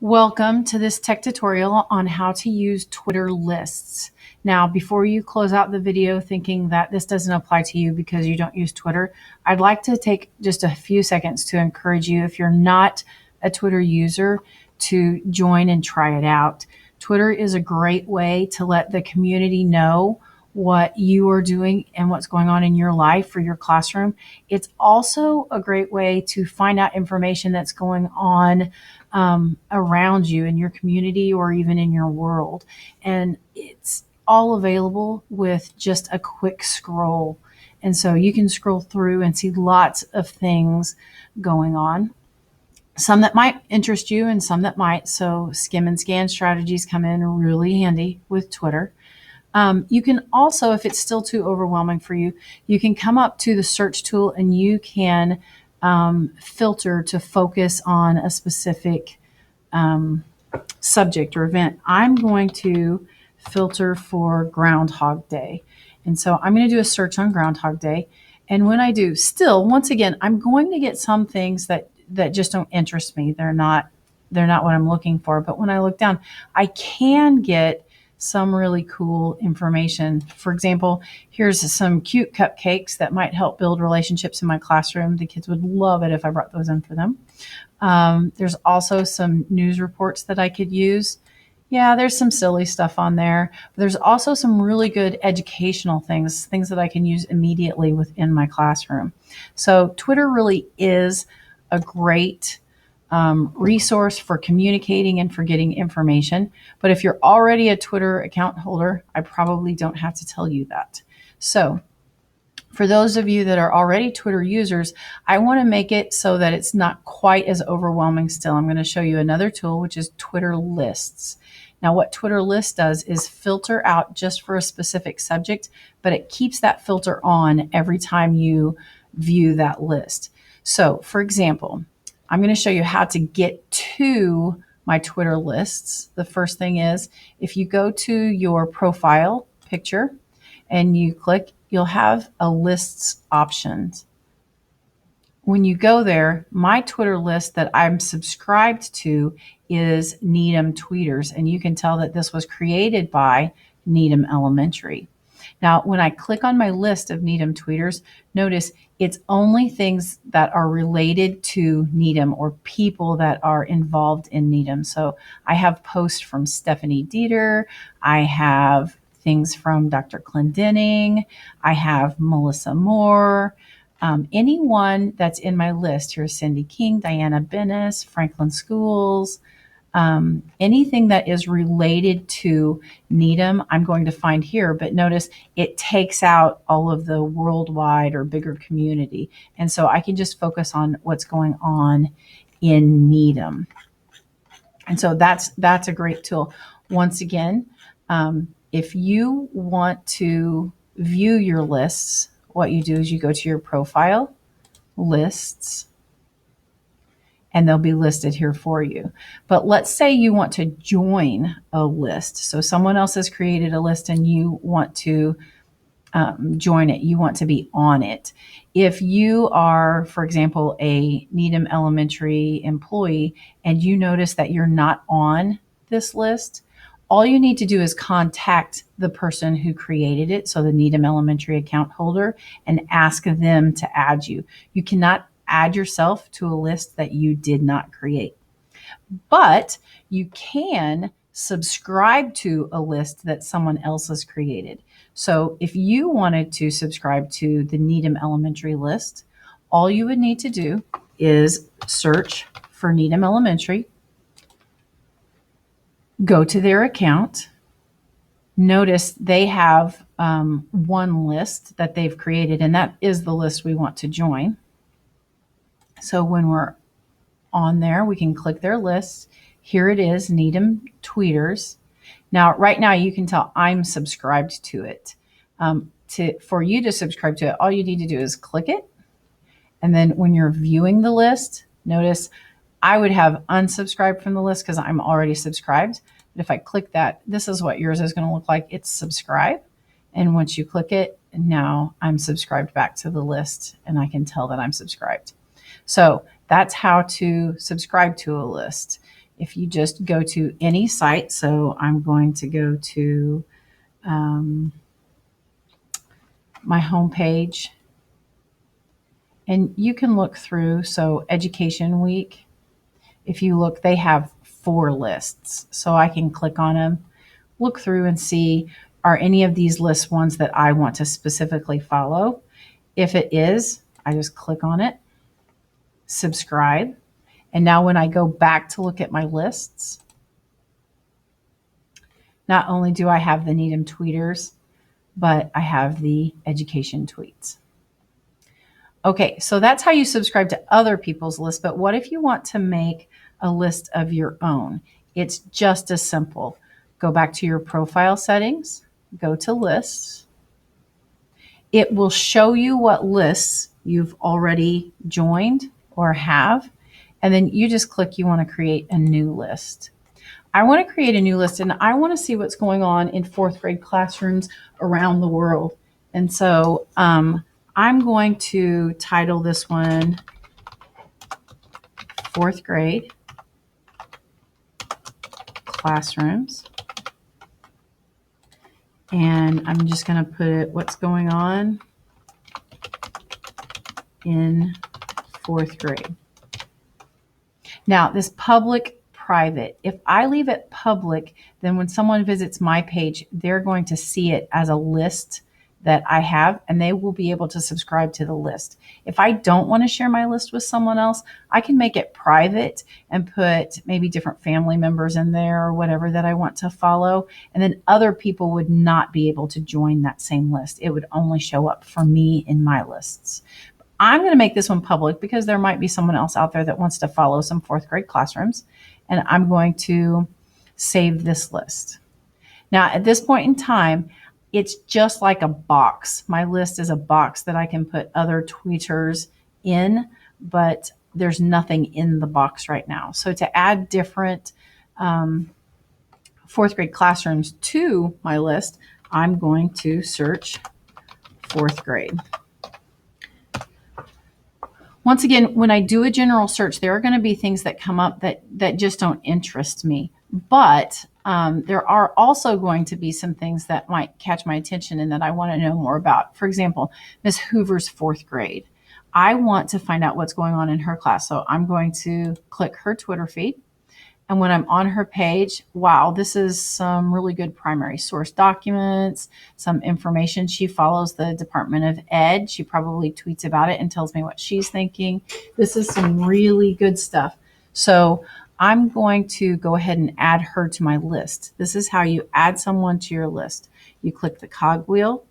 Welcome to this tech tutorial on how to use Twitter lists. Now, before you close out the video thinking that this doesn't apply to you because you don't use Twitter, I'd like to take just a few seconds to encourage you, if you're not a Twitter user, to join and try it out. Twitter is a great way to let the community know what you are doing and what's going on in your life for your classroom. It's also a great way to find out information that's going on around you in your community or even in your world. And it's all available with just a quick scroll. And so you can scroll through and see lots of things going on. Some that might interest you and some that might. So skim and scan strategies come in really handy with Twitter. You can also, if it's still too overwhelming for you, you can come up to the search tool and you can filter to focus on a specific subject or event. I'm going to filter for Groundhog Day. And so I'm going to do a search on Groundhog Day. And when I do, still, once again, I'm going to get some things that just don't interest me. They're not what I'm looking for. But when I look down, I can get some really cool information. For example, here's some cute cupcakes that might help build relationships in my classroom. The kids would love it if I brought those in for them. There's also some news reports that I could use. Yeah, there's some silly stuff on there, but there's also some really good educational things that I can use immediately within my classroom. So Twitter really is a great resource for communicating and for getting information. But if you're already a Twitter account holder, I probably don't have to tell you that. So for those of you that are already Twitter users, I want to make it so that it's not quite as overwhelming still. I'm going to show you another tool, which is Twitter lists. Now, what Twitter list does is filter out just for a specific subject, but it keeps that filter on every time you view that list. So, for example, I'm going to show you how to get to my Twitter lists. The first thing is, if you go to your profile picture and you click, you'll have a lists option. When you go there, my Twitter list that I'm subscribed to is Needham Tweeters, and you can tell that this was created by Needham Elementary. Now, when I click on my list of Needham Tweeters, notice it's only things that are related to Needham or people that are involved in Needham. So I have posts from Stephanie Dieter. I have things from Dr. Clendenning. I have Melissa Moore. Anyone that's in my list, here's Cindy King, Diana Bennis, Franklin Schools, anything that is related to Needham, I'm going to find here. But notice it takes out all of the worldwide or bigger community. And so I can just focus on what's going on in Needham. And so that's a great tool. Once again, if you want to view your lists, what you do is you go to your profile, lists, and they'll be listed here for you. But let's say you want to join a list. So someone else has created a list and you want to join it. You want to be on it. If you are, for example, a Needham Elementary employee and you notice that you're not on this list, all you need to do is contact the person who created it, so the Needham Elementary account holder, and ask them to add you. You cannot add yourself to a list that you did not create. But you can subscribe to a list that someone else has created. So if you wanted to subscribe to the Needham Elementary list, all you would need to do is search for Needham Elementary, go to their account. Notice they have one list that they've created, and that is the list we want to join. So when we're on there, we can click their list. Here it is, Needham Tweeters. Now, right now, you can tell I'm subscribed to it. For you to subscribe to it, all you need to do is click it. And then when you're viewing the list, notice I would have unsubscribed from the list because I'm already subscribed. But if I click that, this is what yours is going to look like. It's subscribe. And once you click it, now I'm subscribed back to the list and I can tell that I'm subscribed. So that's how to subscribe to a list. if you just go to any site, so I'm going to go to my homepage, and you can look through. So Education Week, if you look, they have 4 lists. So I can click on them, look through and see, are any of these lists ones that I want to specifically follow? If it is, I just click on it, subscribe. And now when I go back to look at my lists, not only do I have the Needham tweeters, but I have the education tweets. Okay, so that's how you subscribe to other people's lists. But what if you want to make a list of your own? It's just as simple. Go back to your profile settings, go to lists. It will show you what lists you've already joined or have. And then you just click, you want to create a new list. I want to create a new list, and I want to see what's going on in 4th grade classrooms around the world. And so I'm going to title this one 4th grade classrooms. And I'm just going to put what's going on in 4th grade. Now, this public, private, if I leave it public, then when someone visits my page, they're going to see it as a list that I have, and they will be able to subscribe to the list. If I don't want to share my list with someone else, I can make it private and put maybe different family members in there or whatever that I want to follow. And then other people would not be able to join that same list. It would only show up for me in my lists. I'm going to make this one public because there might be someone else out there that wants to follow some 4th grade classrooms. And I'm going to save this list. Now, at this point in time, it's just like a box. My list is a box that I can put other tweeters in, but there's nothing in the box right now. So to add different 4th grade classrooms to my list, I'm going to search 4th grade. Once again, when I do a general search, there are going to be things that come up that just don't interest me. But there are also going to be some things that might catch my attention and that I want to know more about. For example, Miss Hoover's 4th grade. I want to find out what's going on in her class. So I'm going to click her Twitter feed. And when I'm on her page, wow, this is some really good primary source documents, some information. She follows the Department of Ed. She probably tweets about it and tells me what she's thinking. This is some really good stuff. So I'm going to go ahead and add her to my list. This is how you add someone to your list. You click the cogwheel,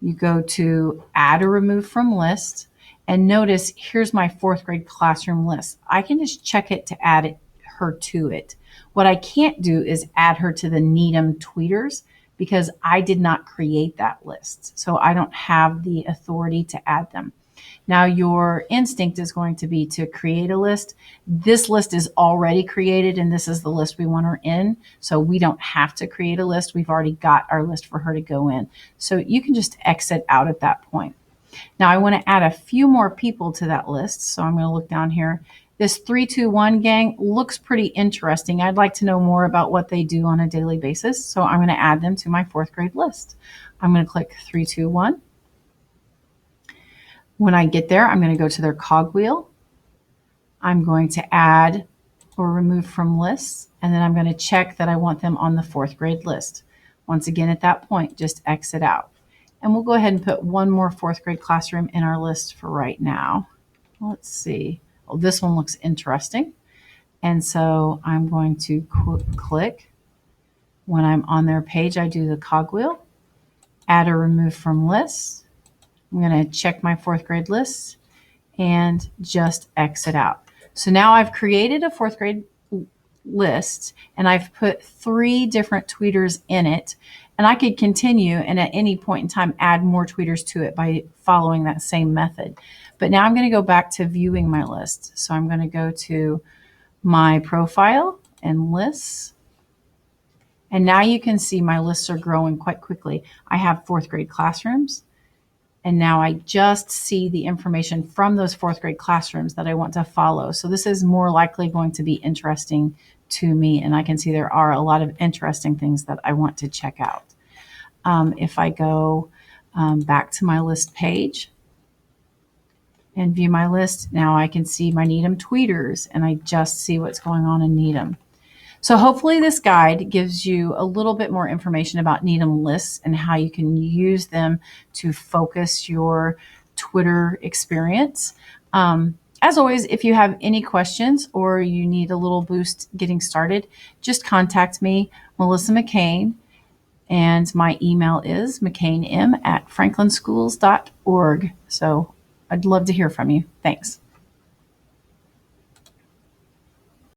you go to add or remove from list, and notice here's my 4th grade classroom list. I can just check it to add her to it. What I can't do is add her to the Needham tweeters because I did not create that list. So I don't have the authority to add them. Now, your instinct is going to be to create a list. This list is already created, and this is the list we want her in. So we don't have to create a list. We've already got our list for her to go in. So you can just exit out at that point. Now, I want to add a few more people to that list. So I'm going to look down here. This 321 gang looks pretty interesting. I'd like to know more about what they do on a daily basis. So I'm going to add them to my 4th grade list. I'm going to click 321. When I get there, I'm going to go to their cogwheel. I'm going to add or remove from lists, and then I'm going to check that I want them on the 4th grade list. Once again, at that point, just exit out. And we'll go ahead and put one more 4th grade classroom in our list for right now. Let's see. Oh, this one looks interesting. And so I'm going to click. When I'm on their page, I do the cogwheel, add or remove from lists. I'm going to check my 4th grade lists and just exit out. So now I've created a 4th grade list and I've put 3 different tweeters in it. And I could continue and at any point in time add more tweeters to it by following that same method. But now I'm going to go back to viewing my list. So I'm going to go to my profile and lists. And now you can see my lists are growing quite quickly. I have 4th grade classrooms. And now I just see the information from those 4th grade classrooms that I want to follow. So this is more likely going to be interesting to me, and I can see there are a lot of interesting things that I want to check out. If I go back to my list page and view my list, now I can see my Needham tweeters, and I just see what's going on in Needham. So hopefully this guide gives you a little bit more information about Needham lists and how you can use them to focus your Twitter experience. As always, if you have any questions or you need a little boost getting started, just contact me, Melissa McCain, and my email is mccainm@franklinschools.org. So I'd love to hear from you. Thanks.